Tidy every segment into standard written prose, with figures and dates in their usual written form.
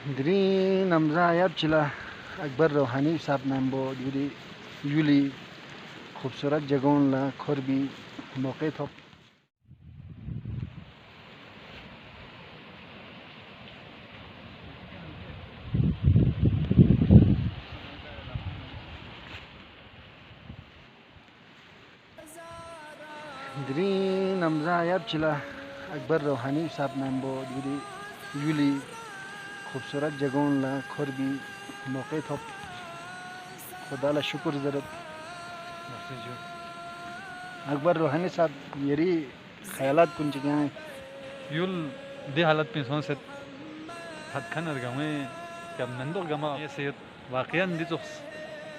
Diri namza yab chila akbar rohani साहब nambo diri yuli खूबसूरत जगहों ला खोर भी मौके थो diri namza yab chila akbar rohani साहब nambo diri yuli खूबसूरत जगहों ला खोर भी मौके थो खुदा ला शुक्र जरत अकबर रोहानी साहब यरी ख्यालात कुंज क्या है Yul di halat pin son set hat khanar game kam nando gama ye set waqian di tos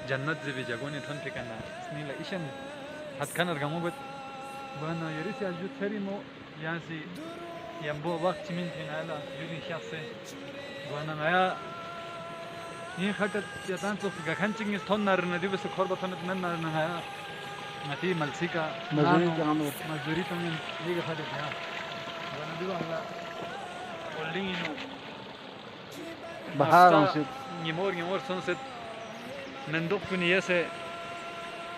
jannat zibi jagoni thon fikana snila ishan hat khanar gamo bet bana yeri si ajut serimo yansi yambo waqt min finala yuli shakhse bana maya ये खटत जतान तो गखनचिंग इस थोन नरने दिवस खरबा थोन न नरने है मती मलसी का मजदूरी तो में ये के खटत है बना दिवा हला होल्डिंग इनो बाहर से निमोर सनसेट नंदोक कुनिये से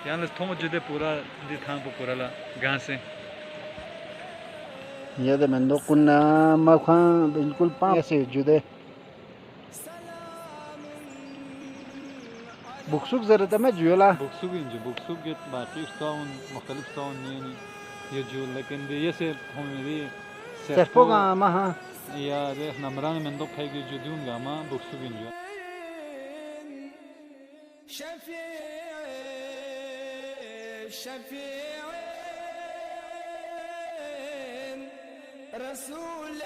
यानी थोम जुदे पूरा दि थां पूरा ला गां से ये तो मैं तो कुन्ना मखा बिल्कुल पाँव से जुदे बुक्सुक जरूरत है मैं जुएला बुक्सुक गेट बाकी स्टाउन मुख्तलिफ स्टाउन नहीं ये जो लेकिन ये से हम मेरी सेफो का महा या रे नमरान में तो खाएगी जो दूंगा मां बुक्सुक इंजो शफीअ रसूल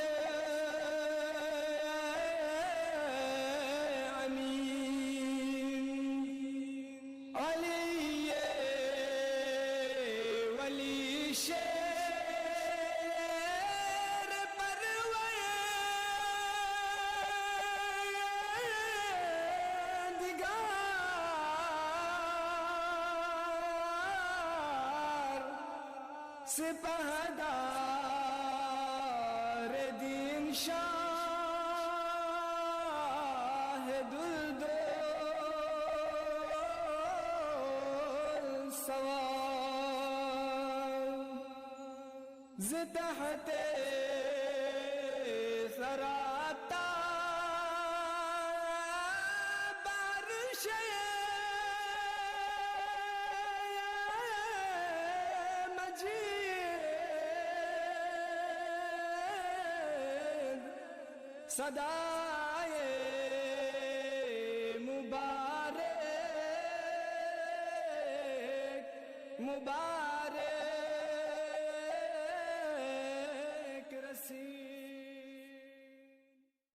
सिपहदार दीन शाहिदुल दोल सवाल ज़तहते सराता सदाए मुबारक मुबारक